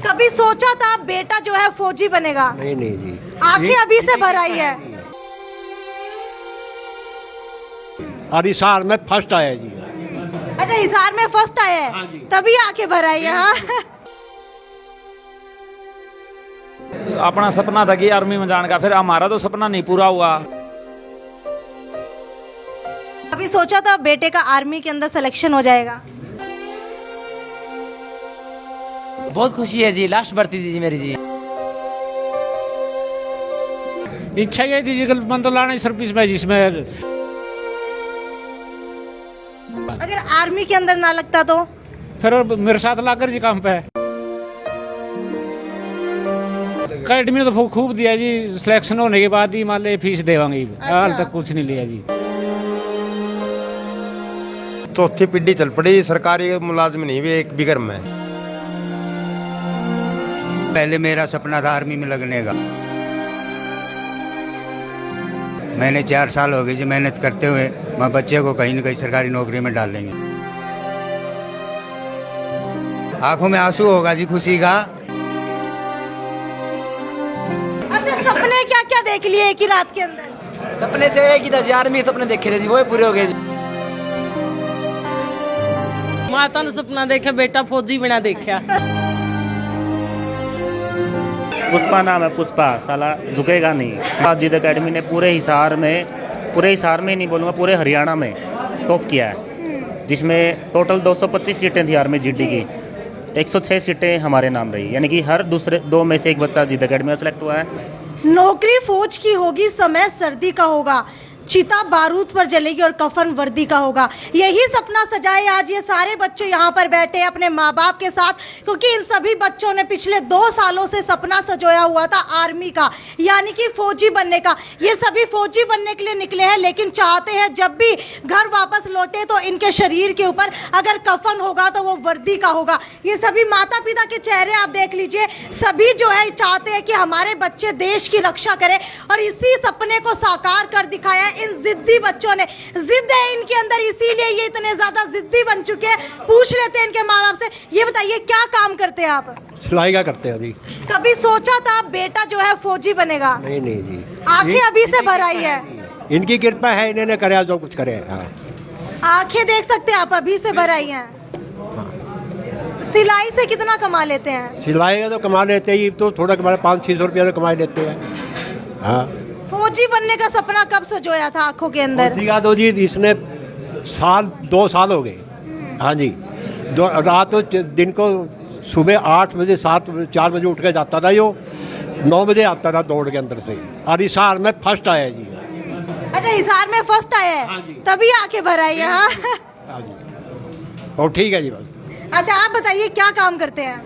कभी सोचा था बेटा जो है फौजी बनेगा? नहीं नहीं जी, आंखें अभी से भर आई है। और हिसार में फर्स्ट आया जी। अच्छा, हिसार में फर्स्ट आया है, तभी आंखें भर आई है। हाँ। अपना सपना था कि आर्मी में जाने का, फिर हमारा तो सपना नहीं पूरा हुआ। कभी सोचा था बेटे का आर्मी के अंदर सिलेक्शन हो जाएगा? बहुत खुशी है जी, लास्ट भर्ती थी जी मेरी जी। इच्छा ये थी जी मन तो लाना सर्विस में, जिसमें अगर आर्मी के अंदर ना लगता तो? फिर मेरे साथ लाकर जी काम पे अकेडमी ने तो खूब दिया जी। सिलेक्शन होने के बाद ही मान ली फीस देवांगे। हाल तक कुछ नहीं लिया जी। चौथी पीढ़ी चल पड़ी, सरकारी मुलाजिम नहीं भी एक बिगर में। पहले मेरा सपना था आर्मी में लगने का। मैंने 4 साल हो गए जी मेहनत करते हुए। मैं बच्चे को कहीं न कहीं सरकारी नौकरी में डाल देंगे। आंखों में आंसू होगा जी खुशी का। अच्छा, सपने क्या क्या देख लिए एक ही रात के अंदर? सपने से एक ही 10,000 में सपने देखे थे जी, वो पूरे हो गए जी। माता ने सपना देखा बेटा फौजी बना देखा। पुष्पा नाम है, पुष्पा साला झुकेगा नहीं। अजीत एकेडमी ने पूरे हिसार में नहीं बोलूँगा, पूरे हरियाणा में टॉप किया है, जिसमें टोटल 225 सीटें थी आर्मी जीडी की। 106 सीटें हमारे नाम रही, यानी कि हर दूसरे 2 में से एक बच्चा अजीत एकेडमी में सेलेक्ट हुआ है। नौकरी फौज की होगी, समय सर्दी का होगा, चिता बारूद पर जलेगी और कफन वर्दी का होगा। यही सपना सजाए आज ये सारे बच्चे यहाँ पर बैठे हैं अपने माँ बाप के साथ, क्योंकि इन सभी बच्चों ने पिछले 2 सालों से सपना सजोया हुआ था आर्मी का, यानी कि फौजी बनने का। ये सभी फौजी बनने के लिए निकले हैं, लेकिन चाहते हैं जब भी घर वापस लौटे तो इनके शरीर के ऊपर अगर कफन होगा तो वो वर्दी का होगा। ये सभी माता पिता के चेहरे आप देख लीजिए, सभी जो है चाहते हैं कि हमारे बच्चे देश की रक्षा करें, और इसी सपने को साकार कर दिखाया इन जिद्दी बच्चों ने। जिद है इनके अंदर, इसीलिए ये इतने ज्यादा जिद्दी बन चुके हैं। पूछ लेते हैं इनके माँ बाप से। ये बताइए क्या काम करते हैं आप? सिलाई का करते हैं अभी। कभी सोचा था बेटा जो है फौजी बनेगा? नहीं नहीं जी, आंखें अभी से भर आई है। इनकी कृपा है, इन्होंने करे जो कुछ करे। हाँ। आंखें देख सकते हैं आप, अभी से भर आई हैं। सिलाई से कितना कमा लेते हैं? सिलाई का तो कमा लेते ही, तो थोड़ा कमा 500-600 रुपया तो कमा लेते हैं। हाँ। फौजी बनने का सपना कब सजोया था आंखों के अंदर? तो जी इसने 2 साल हो गए। हाँ जी, रात दिन को सुबह 8 बजे 4 बजे उठ के जाता था, यो 9 बजे आता था दौड़ के अंदर से, और हिसार में फर्स्ट आया जी। अच्छा, हिसार में फर्स्ट आया है, तभी आके भर आई है। हाँ जी, और ठीक है जी बस। अच्छा, आप बताइए क्या काम करते हैं?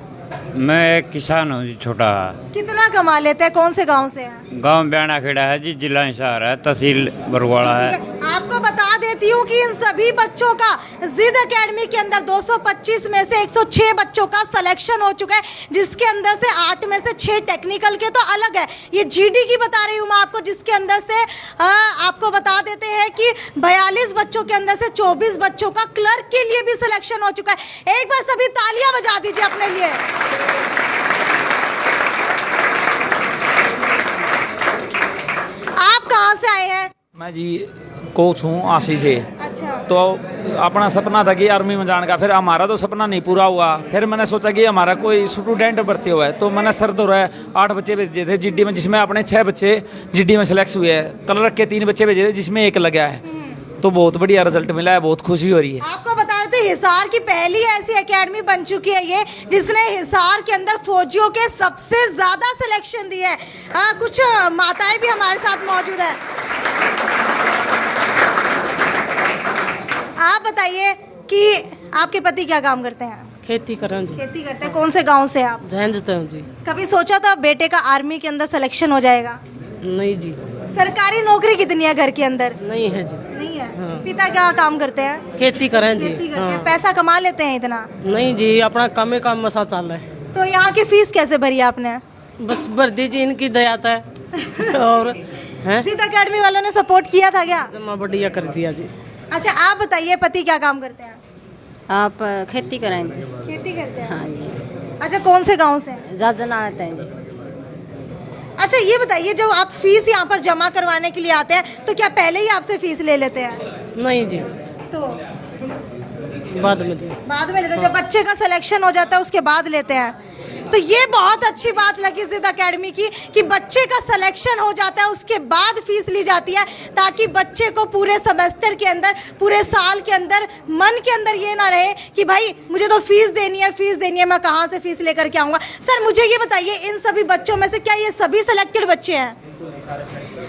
मैं एक किसान हूँ जी, छोटा। कितना कमा लेते हैं? कौन से गांव से हैं? गांव ब्याणा खेड़ा है जी, जिला हिसार है, तहसील बरवाड़ा है। आपको बता देती हूँ कि इन सभी बच्चों का जिद एकेडमी के अंदर 225 में से 106 बच्चों का सिलेक्शन हो चुका है, जिसके अंदर से 8 में से 6 टेक्निकल के तो अलग है। ये जीडी की बता रही हूँ मैं आपको, जिसके अंदर से आपको बता देते हैं कि 42 बच्चों के अंदर से 24 बच्चों का क्लर्क के लिए भी सिलेक्शन हो चुका है। एक बार सभी तालियां बजा दीजिए अपने लिए। आप कहाँ से आए हैं? मैं जी कोच हूँ आशी से। अच्छा। तो अपना सपना था कि आर्मी में जाने का, फिर हमारा तो सपना नहीं पूरा हुआ। फिर मैंने सोचा कि हमारा कोई स्टूडेंट भर्ती हुआ है, तो मैंने सर दौड़ा 8 बच्चे भेजे थे जीडी में, जिसमें अपने 6 बच्चे जीडी में सिलेक्ट हुए हैं। कलर के 3 बच्चे भेजे थे, जिसमें 1 लगा है। तो बहुत बढ़िया रिजल्ट मिला है, बहुत खुशी हो रही है। आपको बता देते हिसार की पहली ऐसी एकेडमी बन चुकी है ये, जिसने हिसार के अंदर फौजियों के सबसे ज्यादा सिलेक्शन दिए है। कुछ माताएं भी हमारे साथ मौजूद है। आप बताइए कि आपके पति क्या काम करते हैं? खेती करें जी। खेती करते हैं। कौन से गांव से आप? झंझते हूँ जी। कभी सोचा था बेटे का आर्मी के अंदर सिलेक्शन हो जाएगा? नहीं जी। सरकारी नौकरी कितनी है घर के अंदर? नहीं है जी। नहीं है। हाँ। पिता क्या काम करते हैं? खेती करें जी। खेती करते हैं। हाँ। पैसा कमा लेते हैं इतना? नहीं जी, अपना काम काम मसा चल रहा है। तो यहाँ की फीस कैसे भरी आपने? बस भर दीजिए, इनकी दया है। और जिद एकेडमी वालों ने सपोर्ट किया था क्या? जमा बढ़िया कर दिया जी। अच्छा, आप बताइए पति क्या काम करते हैं? आप खेती करें जी। खेती करते हैं। हाँ जी। अच्छा, कौन से गांव से? जाजना आता है जी। अच्छा, ये बताइए, जब आप फीस यहाँ पर जमा करवाने के लिए आते हैं तो क्या पहले ही आपसे फीस ले लेते हैं? नहीं जी, तो बाद में दी। बाद में लेते हैं, जब बच्चे का सिलेक्शन हो जाता है उसके बाद लेते हैं। तो ये बहुत अच्छी बात लगी जिद एकेडमी की कि बच्चे का सिलेक्शन हो जाता है उसके बाद फीस ली जाती है, ताकि बच्चे को पूरे सेमेस्टर के अंदर, पूरे साल के अंदर मन के अंदर ये ना रहे कि भाई मुझे तो फीस देनी है, मैं कहाँ से फीस लेकर के आऊँगा। सर मुझे ये बताइए, इन सभी बच्चों में से क्या ये सभी सिलेक्टेड बच्चे हैं?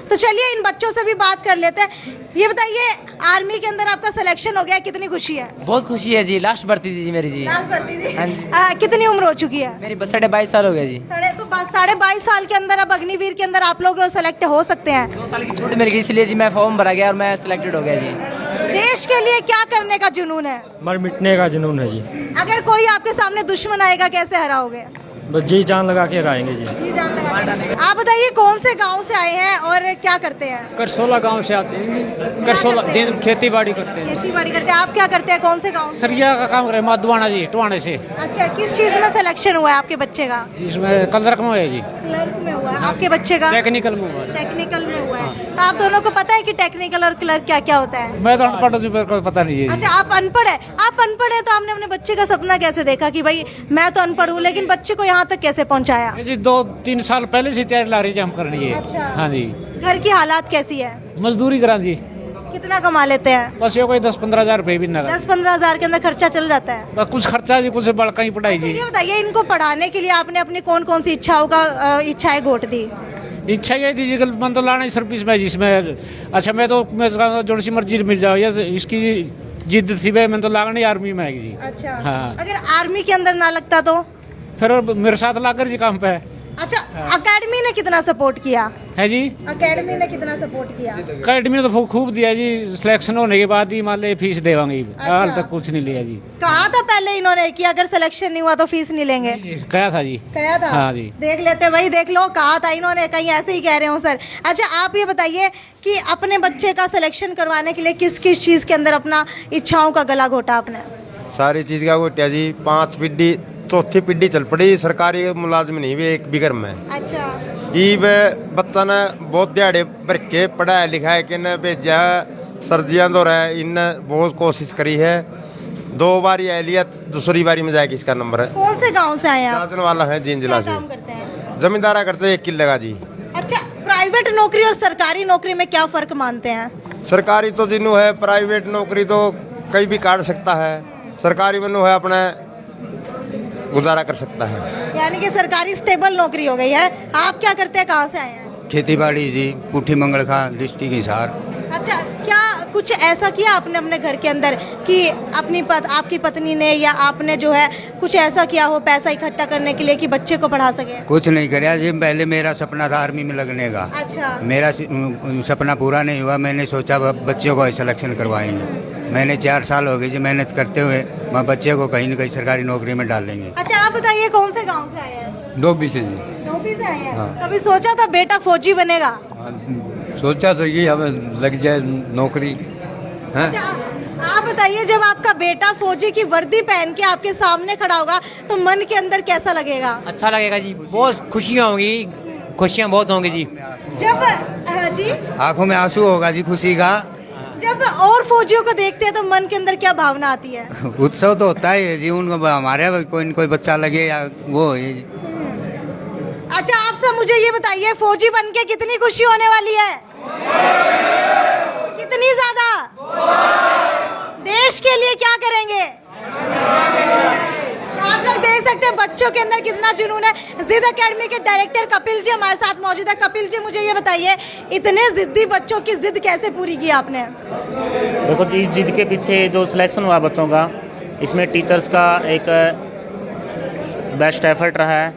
तो चलिए इन बच्चों से भी बात कर लेते हैं। ये बताइए, आर्मी के अंदर आपका सिलेक्शन हो गया, कितनी खुशी है? बहुत खुशी है जी, लास्ट भर्ती थी जी मेरी जी। लास्ट भर्ती थी? हाँ जी। कितनी उम्र हो चुकी है? मेरी 22.5 साल हो गया जी। 22.5 साल के अंदर अब अग्निवीर के अंदर आप लोग सेलेक्ट हो सकते हैं। 2 साल की छूट मिल गई, इसलिए जी मैं फॉर्म भरा गया और मैं सिलेक्टेड हो गया जी। देश के लिए क्या करने का जुनून है? मर मिटने का जुनून है जी। अगर कोई आपके सामने दुश्मन आएगा कैसे हराओगे? बस जी जान लगा के हराएंगे जी। जी जान लगा के। आप बताइए, कौन से गांव से आए हैं और क्या करते हैं? करसोला गांव से आते हैं जी। करसोला खेती बाड़ी करते हैं। खेती बाड़ी करते हैं। आप क्या करते हैं, कौन से गांव से? सरिया का काम कर रहे हैं, माधवाना जी, टवाने से। अच्छा, किस चीज में सिलेक्शन हुआ है आपके बच्चे का? इसमें क्लर्क में है जी। क्लर्क में हुआ है आपके बच्चे का? टेक्निकल में हुआ है। टेक्निकल में हुआ है। तो आप दोनों को पता है कि टेक्निकल और क्लर्क क्या क्या होता है? मैं तो अनपढ़ हूँ, मेरे को पता नहीं है। अच्छा, आप अनपढ़ है। आप अनपढ़ है तो आपने अपने बच्चे का सपना कैसे देखा कि भाई मैं तो अनपढ़ हूँ, लेकिन बच्चे को यहाँ तक कैसे पहुँचाया? जी 2-3 साल पहले से तैयारी ला रही है हम करनी है। अच्छा। हाँ जी। घर की हालात कैसी है? मजदूरी करा जी। कितना कमा लेते हैं? बस ये कोई 10-15 हजार रुपये भी ना। 10-15 हजार के अंदर खर्चा चल जाता है? बस कुछ खर्चा जी, कुछ बड़का ही पढ़ाई अच्छा, जी। ये बताइए, इनको पढ़ाने के लिए आपने अपनी कौन कौन सी इच्छाएं घोट दी? इच्छा ये थी कि मन तो लाना ही सर्विस में जिसमें। अच्छा, मैं जो सी मर्जी मिल जाओ, ये इसकी जिद थी भाई, मैं तो लागना ही आर्मी में है जी। अच्छा। हाँ। अगर आर्मी के अंदर ना लगता तो? फिर मेरे साथ लाकर जी काम पे। अच्छा, एकेडमी ने कितना सपोर्ट किया है जी? एकेडमी ने कितना सपोर्ट किया? अकेडमी ने तो खूब दिया जी। सिलेक्शन होने के बाद ही मान ली फीस देवांगे। हाल तक कुछ नहीं लिया जी। कहा था पहले इन्होंने कि अगर सिलेक्शन नहीं हुआ तो फीस नहीं लेंगे? कहा था जी। कहा था? हाँ जी। देख लेते भाई, देख लो, कहा था इन्होंने, कहीं ऐसे ही कह रहे हो सर। अच्छा, आप ये बताइए कि अपने बच्चे का सिलेक्शन करवाने के लिए किस किस चीज के अंदर अपना इच्छाओं का गला घोटा आपने? सारी चीज़ का घोटिया जी। 5 पीढ़ी, चौथी पीढ़ी चल पड़ी, सरकारी मुलाजिम नहीं भी एक बिगर में। अच्छा। ई बच्चा ने बहुत दिहाड़े भर के पढ़ाया लिखाया कि न भेजा, सर्जियाँ दो रहा है, इन बहुत कोशिश करी है। 2 बार ये लिया, दूसरी बारी में जाएगी इसका नंबर है। कौन से गांव से आए हैं आप? जाचन वाला है जींद जिला क्या से। काम करते हैं? जमींदारा करते 1 किले का जी। अच्छा, प्राइवेट नौकरी और सरकारी नौकरी में क्या फर्क मानते हैं? सरकारी तो जिन्हों है, प्राइवेट नौकरी तो कहीं भी काट सकता है, सरकारी में है अपना गुजारा कर सकता है। यानी कि सरकारी स्टेबल नौकरी हो गई है। आप क्या करते हैं, कहाँ से आए हैं? खेती बाड़ी जी, पुठी मंगल खा, डिस्ट्रिक्ट हिसार। अच्छा, क्या कुछ ऐसा किया आपने अपने घर के अंदर कि आपकी पत्नी ने या आपने जो है कुछ ऐसा किया हो पैसा इकट्ठा करने के लिए कि बच्चे को पढ़ा सके? कुछ नहीं कराया जी। पहले मेरा सपना था आर्मी में लगने का। अच्छा। मेरा सपना पूरा नहीं हुआ। मैंने सोचा बच्चों को सिलेक्शन करवाएंगे। मैंने 4 साल हो गए जी मेहनत करते हुए। मैं बच्चे को कहीं न कहीं सरकारी नौकरी में डाल देंगे। अच्छा, आप बताइए, कौन से गांव से आए हैं? डोबी से जी। डोबी से आए हैं। हाँ। कभी सोचा था बेटा फौजी बनेगा? सोचा तो ये हमें लग जाए नौकरी है। अच्छा, आप बताइए, जब आपका बेटा फौजी की वर्दी पहन के आपके सामने खड़ा होगा तो मन के अंदर कैसा लगेगा? अच्छा लगेगा जी, बहुत खुशियाँ होंगी, खुशियाँ बहुत होंगी जी। जब हाँ जी, आंखों में आंसू होगा जी खुशी का। जब और फौजियों को देखते हैं तो मन के अंदर क्या भावना आती है? उत्सव तो होता है जी उनको, हमारे कोई न कोई बच्चा लगे या वो। अच्छा, आप सब मुझे ये बताइए, फौजी बन के कितनी खुशी होने वाली है? कितनी ज्यादा? देश के लिए क्या करेंगे? आप लोग देख सकते हैं बच्चों के अंदर कितना जुनून है। जिद एकेडमी के डायरेक्टर कपिल जी हमारे साथ मौजूद है। कपिल जी, मुझे ये बताइए, इतने जिद्दी बच्चों की जिद कैसे पूरी की आपने? देखो जी, इस जिद के पीछे जो सिलेक्शन हुआ बच्चों का, इसमें टीचर्स का एक बेस्ट एफर्ट रहा है,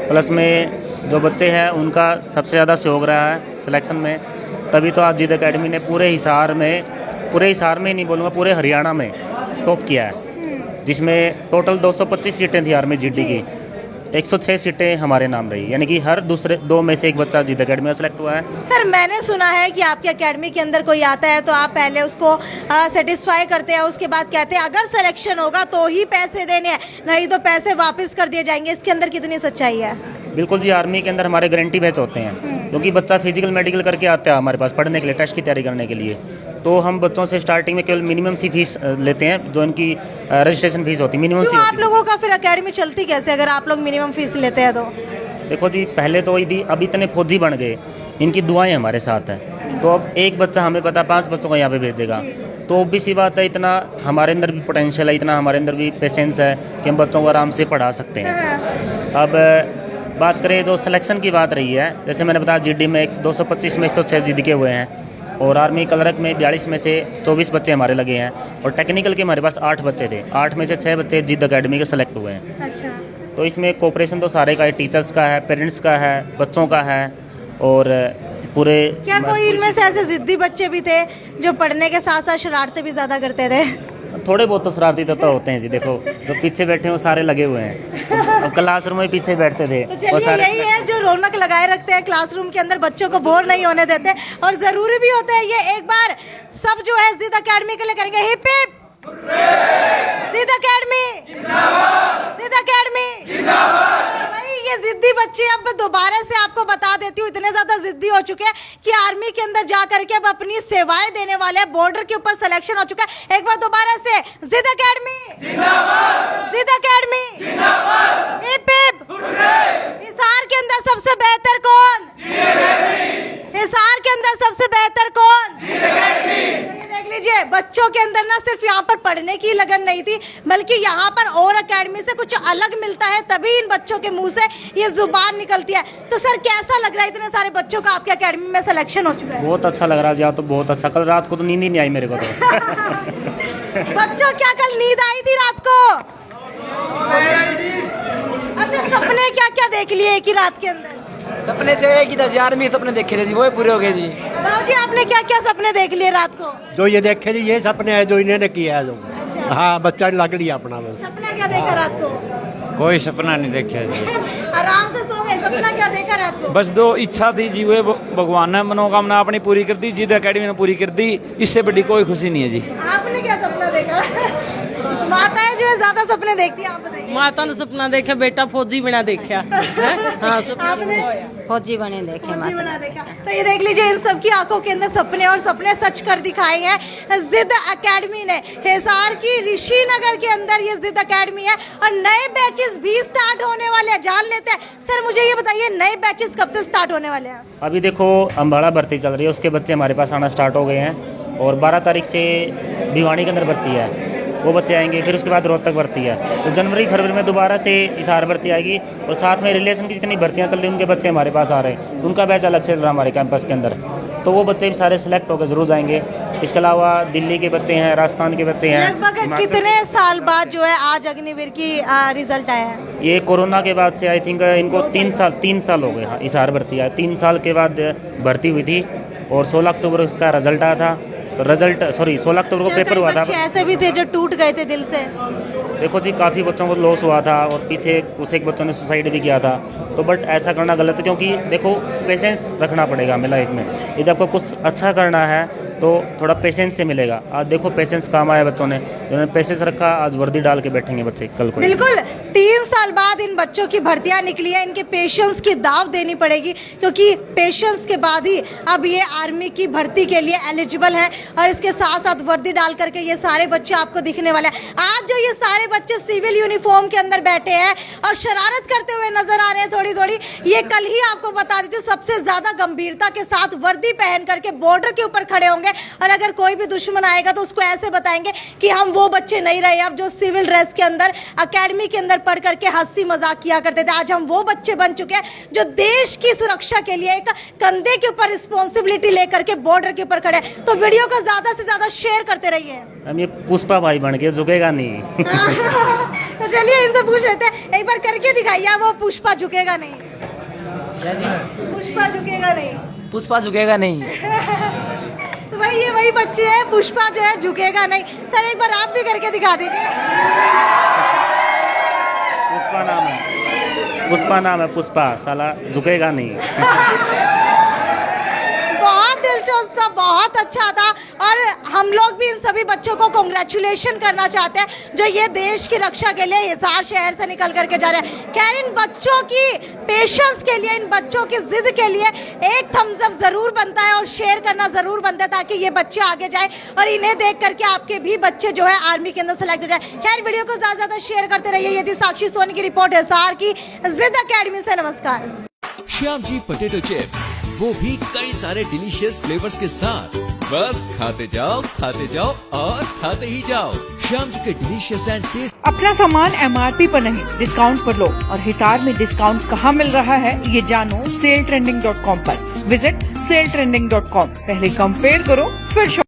प्लस में जो बच्चे हैं उनका सबसे ज़्यादा सहयोग रहा है सिलेक्शन में। तभी तो आज जिद एकेडमी ने पूरे हिसार में ही नहीं बोलूँगा, पूरे हरियाणा में टॉप किया है, जिसमें टोटल 225 सीटें थी आर्मी जीडी की। 106 सीटें हमारे नाम रही, यानी कि हर दूसरे 2 में से एक बच्चा जिद अकेडमी में सेलेक्ट हुआ है। सर मैंने सुना है कि आपके एकेडमी के अंदर कोई आता है तो आप पहले उसको सेटिस्फाई करते हैं, उसके बाद कहते हैं अगर सिलेक्शन होगा तो ही पैसे देने हैं, नहीं तो पैसे वापस कर दिए जाएंगे। इसके अंदर कितनी सच्चाई है? बिल्कुल जी, आर्मी के अंदर हमारे गारंटी बैच होते हैं, क्योंकि बच्चा फिजिकल मेडिकल करके आता है हमारे पास पढ़ने के लिए, टेस्ट की तैयारी करने के लिए। तो हम बच्चों से स्टार्टिंग में केवल मिनिमम सी फीस लेते हैं, जो इनकी रजिस्ट्रेशन फीस होती है, मिनिमम सी क्यों होती आप है। लोगों का फिर एकेडमी चलती कैसे अगर आप लोग मिनिमम फीस लेते हैं तो? देखो जी, पहले तो यदि अब इतने फौजी बन गए, इनकी दुआएं हमारे साथ हैं, तो अब एक बच्चा हमें पता 5 बच्चों को यहाँ पे भेजेगा, तो भी सी बात है, इतना हमारे अंदर भी पोटेंशियल है, इतना हमारे अंदर भी पेशेंस है कि हम बच्चों को आराम से पढ़ा सकते हैं। अब बात करें जो सिलेक्शन की बात रही है, जैसे मैंने बताया जीडी में 225 में 106 जिद के हुए हैं, और आर्मी कलरक में 42 में से 24 बच्चे हमारे लगे हैं, और टेक्निकल के हमारे पास 8 बच्चे थे, 8 में से 6 बच्चे जिद अकेडमी के सेलेक्ट हुए हैं। अच्छा, तो इसमें कोऑपरेशन तो सारे का है, टीचर्स का है, पेरेंट्स का है, बच्चों का है, और पूरे। क्या कोई इनमें से ऐसे जिद्दी बच्चे भी थे जो पढ़ने के साथ साथ शरारतें भी ज्यादा करते थे? थोड़े बहुत तो शरारती तत्व होते हैं जी। देखो जो पीछे बैठे हैं वो सारे लगे हुए हैं, अब क्लासरूम में पीछे बैठते थे तो वो चलिए सारे। यही है जो रौनक लगाए रखते हैं क्लासरूम के अंदर, बच्चों को बोर नहीं होने देते, और जरूरी भी होता है ये। एक बार सब जो है जिद अकेडमी के लिए करेंगे हिप हिप, जिद अकेडमी जिंदाबाद, जिद अकेडमी जिंदाबाद। भाई ये जिद्दी बच्चे, अब दोबारा से आपको बता देती हूँ, इतने ज्यादा जिद्दी हो चुके हैं कि आर्मी के अंदर जा करके अब अपनी सेवाएं देने वाले हैं, बॉर्डर के ऊपर सिलेक्शन हो चुका है। एक बार दोबारा से जिद अकेडमी जिंदाबाद, जिद अकेडमी जिंदाबाद, हिप हिप। हिसार के अंदर सबसे बेहतर कौन? हिसार के अंदर सबसे बेहतर कौन? तो ये देख लीजिए, बच्चों के अंदर ना सिर्फ यहाँ पर पढ़ने की लगन नहीं थी, बल्कि यहाँ पर और एकेडमी से कुछ अलग मिलता है, तभी इन बच्चों के मुंह से ये जुबान निकलती है। तो सर कैसा लग रहा है इतने सारे बच्चों का आपके एकेडमी में सिलेक्शन हो चुका है? बहुत अच्छा लग रहा है जी, तो बहुत अच्छा। कल रात को तो नींद ही नहीं आई मेरे को तो। बच्चों क्या कल नींद आई थी रात को? अच्छा, सपने क्या क्या देख लिए एक ही रात के अंदर? सपने से एक ही 10,000 में सपने देखे थे जी, वो पूरे हो गए जी। राव जी आपने क्या क्या सपने देख लिए रात को? जो ये देखे जी, ये सपने हैं जो इन्होंने किया है जो। अच्छा। हाँ, बच्चा लग लिया अपना बस। सपना क्या देखा रात को? कोई सपना नहीं देखा जी। आराम से सो गए, सपना क्या देखा रात को? बस 2 इच्छा थी जी, वे भगवान ने मनोकामना अपनी पूरी कर दी, जिद अकेडमी ने पूरी कर दी, इससे बड़ी कोई खुशी नहीं है जी। आपने क्या सपना देखा? माताएं जो है ज्यादा सपने देखती है, आप बताइए। माता ने सपना देखा बेटा फौजी बिना देखा। हाँ, सपना आपने फौजी बने देखे फौजी बना देखा। तो ये देख लीजिए, इन सबकी आंखों के अंदर सपने, और सपने सच कर दिखाए हैं जिद अकेडमी ने। हिसार की ऋषि नगर के अंदर ये जिद अकेडमी है, और नए बैचेस भी स्टार्ट होने वाले हैं। जान लेते हैं सर, मुझे ये बताइए नए बैचेस कब से स्टार्ट होने वाले हैं? अभी देखो अम्बाड़ा भर्ती चल रही है, उसके बच्चे हमारे पास आना स्टार्ट हो गए हैं, और 12 तारीख से भिवानी के अंदर भर्ती है, वो बच्चे आएंगे। फिर उसके बाद रोहतक भर्ती है, तो जनवरी फरवरी में दोबारा से हिसार भर्ती आएगी, और साथ में रिलेशन की जितनी भर्तियाँ चल रही हैं उनके बच्चे हमारे पास आ रहे हैं, उनका बैच अलग से चल रहा है हमारे कैंपस के अंदर, तो वो बच्चे भी सारे सिलेक्ट होकर जरूर जाएंगे। इसके अलावा दिल्ली के बच्चे हैं, राजस्थान के बच्चे हैं। लगभग कितने साल बाद जो है आज अग्निवीर की रिजल्ट आया है? ये कोरोना के बाद से आई थिंक इनको 3 साल हो गए। हाँ, हिसार भर्ती आया 3 साल के बाद भर्ती हुई थी, और 16 अक्टूबर इसका रिजल्ट आया था। तो रिजल्ट 16 अक्टूबर को पेपर हुआ था। बच्चे ऐसे भी थे जो टूट गए थे दिल से? देखो जी, काफ़ी बच्चों को लॉस हुआ था, और पीछे कुछ एक बच्चों ने सुसाइड भी किया था, तो बट ऐसा करना गलत है, क्योंकि देखो पेशेंस रखना पड़ेगा हमें लाइफ में। यदि आपको कुछ अच्छा करना है तो थोड़ा पेशेंस से मिलेगा। आज देखो पेशेंस काम आया बच्चों ने, जिन्होंने पेशेंस रखा, आज वर्दी डाल के बैठेंगे बच्चे कल को। बिल्कुल, 3 साल बाद इन बच्चों की भर्तियां निकली है, इनके पेशेंस की दाव देनी पड़ेगी, क्योंकि पेशेंस के बाद ही अब ये आर्मी की भर्ती के लिए एलिजिबल है। और इसके साथ साथ वर्दी डाल करके ये सारे बच्चे आपको दिखने वाले हैं। आज जो ये सारे बच्चे सिविल यूनिफॉर्म के अंदर बैठे हैं और शरारत करते हुए नजर आ रहे हैं थोड़ी थोड़ी, ये कल ही आपको बता देती हूँ सबसे ज्यादा गंभीरता के साथ वर्दी पहन करके बॉर्डर के ऊपर खड़े होंगे, और अगर कोई भी दुश्मन आएगा तो उसको ऐसे बताएंगे कि हम वो बच्चे नहीं रहे अब जो सिविल ड्रेस के अंदर एकेडमी के अंदर पढ़ करके हंसी मजाक किया करते थे। आज हम वो बच्चे बन चुके हैं जो देश की सुरक्षा के लिए एक कंधे के ऊपर रिस्पॉन्सिबिलिटी लेकर के बॉर्डर के ऊपर खड़े हैं। तो वीडियो को ज्यादा से ज्यादा शेयर करते रहिए। हम ये पुष्पा भाई बन के झुकेगा नहीं। तो चलिए इनसे पूछ लेते हैं, एक बार करके दिखाइए वो पुष्पा झुकेगा नहीं। पुष्पा झुकेगा नहीं, पुष्पा झुकेगा नहीं। तो भाई ये वही बच्चे हैं, पुष्पा जो है झुकेगा नहीं। सर एक बार आप भी करके दिखा दीजिए। पुष्पा नाम है। पुष्पा नाम है, पुष्पा, साला झुकेगा नहीं। बहुत दिलचस्प था, बहुत अच्छा था और हम लोग भी इन सभी बच्चों को कांग्रेचुलेशन करना चाहते हैं जो ये देश की रक्षा के लिए हिसार शहर से निकल करके जा रहे हैं। खैर इन बच्चों की पेशेंस के लिए, इन बच्चों की जिद के लिए एक थम्स अप जरूर बनता है और शेयर करना जरूर बनता है ताकि ये बच्चे आगे जाए और इन्हें देख करके आपके भी बच्चे जो है आर्मी के अंदर सेलेक्ट हो जाए। खैर वीडियो को ज्यादा ज्यादा शेयर करते रहिए। यदि साक्षी सोनी की रिपोर्ट हिसार की जिद अकेडमी से। नमस्कार। श्याम जी पोटैटो चिप्स, वो भी कई सारे डिलीशियस फ्लेवर्स के साथ। बस खाते जाओ और खाते ही जाओ। श्याम जी के डिलीशियस एंड टेस्ट। अपना सामान MRP पर नहीं, डिस्काउंट पर लो। और हिसार में डिस्काउंट कहाँ मिल रहा है ये जानो सेलट्रेंडिंग.com पर। विजिट सेलट्रेंडिंग.com। पहले कंपेयर करो फिर